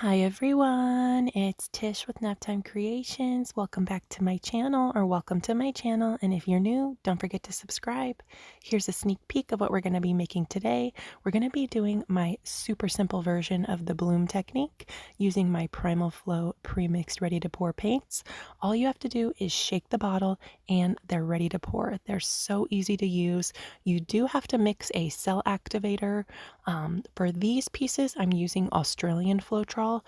Hi everyone, it's Tish with Naptime Creations. Welcome back to my channel, or welcome to my channel. And if you're new, don't forget to subscribe. Here's a sneak peek of what we're going to be making today. We're going to be doing my super simple version of the bloom technique using my Primal Flow pre-mixed ready to pour paints. All you have to do is shake the bottle and they're ready to pour. They're so easy to use. You do have to mix a cell activator. For these pieces, I'm using Australian Floetrol,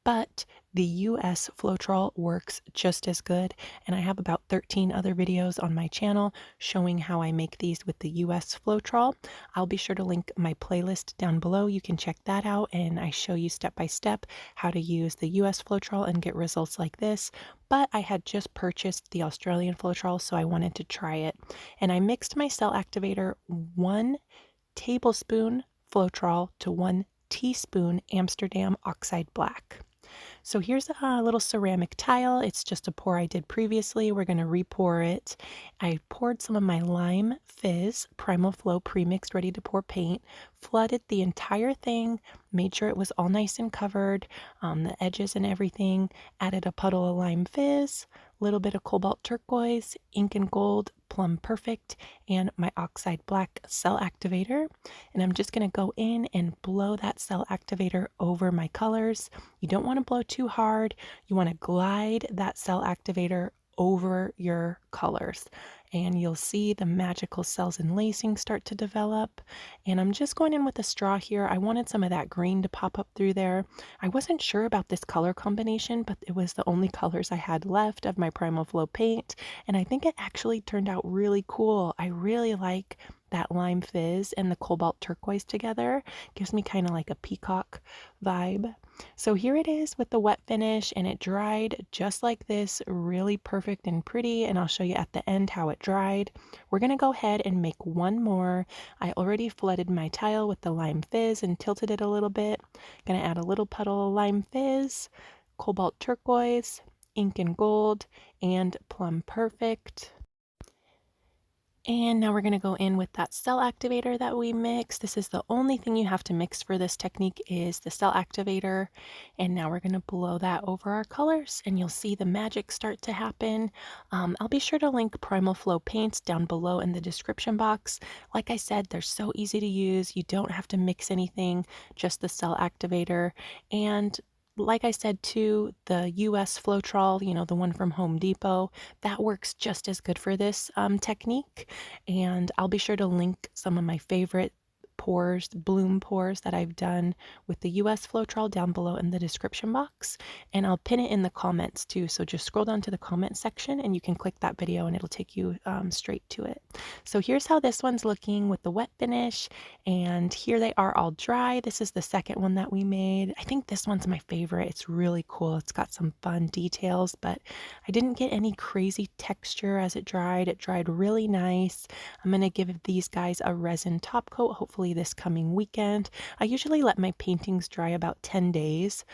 but the US Floetrol works just as good, and I have about 13 other videos on my channel showing how I make these with the US Floetrol. I'll be sure to link my playlist down below. You can check that out, and I show you step by step how to use the US Floetrol and get results like this. But I had just purchased the Australian Floetrol, so I wanted to try it. And I mixed my cell activator 1 tablespoon Floetrol to 1 teaspoon Amsterdam Oxide Black. So here's a little ceramic tile. It's just a pour I did previously. We're going to re-pour it. I poured some of my Lime Fizz Primal Flow Premixed Ready to Pour paint, flooded the entire thing, made sure it was all nice and covered, the edges and everything, added a puddle of Lime Fizz, a little bit of Cobalt Turquoise, Ink and Gold, Plum Perfect, and my Oxide Black cell activator. And I'm just going to go in and blow that cell activator over my colors. You don't want to blow too hard. You want to glide that cell activator over your colors, and you'll see the magical cells and lacing start to develop. And I'm just going in with a straw here. I wanted some of that green to pop up through there. I wasn't sure about this color combination, but it was the only colors I had left of my Primal Flow paint, and I think it actually turned out really cool. I really like that Lime Fizz and the Cobalt Turquoise together. Gives me kind of like a peacock vibe. So here it is with the wet finish, and it dried just like this, really perfect and pretty, and I'll show you at the end how it dried. We're going to go ahead and make one more. I already flooded my tile with the Lime Fizz and tilted it a little bit. Going to add a little puddle of Lime Fizz, Cobalt Turquoise, Ink and Gold, and Plum Perfect. And now we're going to go in with that cell activator that we mixed. This is the only thing you have to mix for this technique is the cell activator. And now we're going to blow that over our colors, and you'll see the magic start to happen. I'll be sure to link Primal Flow paints down below in the description box. Like I said, they're so easy to use. You don't have to mix anything, just the cell activator. And like I said too, the US Floetrol, the one from Home Depot, that works just as good for this technique. And I'll be sure to link some of my favorite bloom pours that I've done with the US Floetrol down below in the description box. And I'll pin it in the comments too. So just scroll down to the comment section and you can click that video and it'll take you straight to it. So here's how this one's looking with the wet finish. And here they are all dry. This is the second one that we made. I think this one's my favorite. It's really cool. It's got some fun details, but I didn't get any crazy texture as it dried. It dried really nice. I'm going to give these guys a resin top coat, hopefully this coming weekend. I usually let my paintings dry about 10 days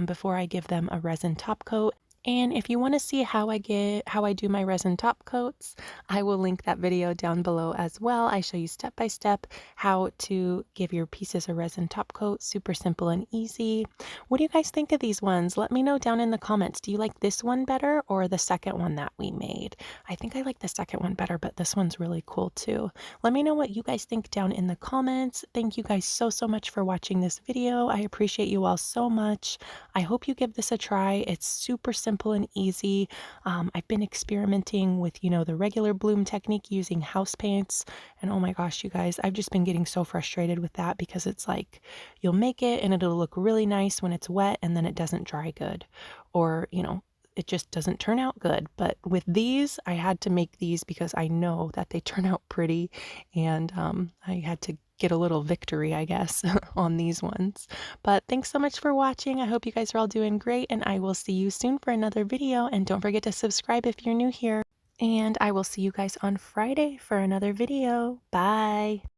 before I give them a resin top coat. And if you want to see how I do my resin top coats, I will link that video down below as well. I show you step by step how to give your pieces a resin top coat. Super simple and easy. What do you guys think of these ones? Let me know down in the comments. Do you like this one better or the second one that we made? I think I like the second one better, but this one's really cool too. Let me know what you guys think down in the comments. Thank you guys so much for watching this video. I appreciate you all so much. I hope you give this a try. It's super simple and easy. I've been experimenting with, the regular bloom technique using house paints. And oh my gosh, you guys, I've just been getting so frustrated with that because it's like you'll make it and it'll look really nice when it's wet and then it doesn't dry good. Or, it just doesn't turn out good. But with these, I had to make these because I know that they turn out pretty, and I had to get a little victory, I guess, on these ones. But thanks so much for watching. I hope you guys are all doing great, and I will see you soon for another video. And don't forget to subscribe if you're new here. And I will see you guys on Friday for another video. Bye!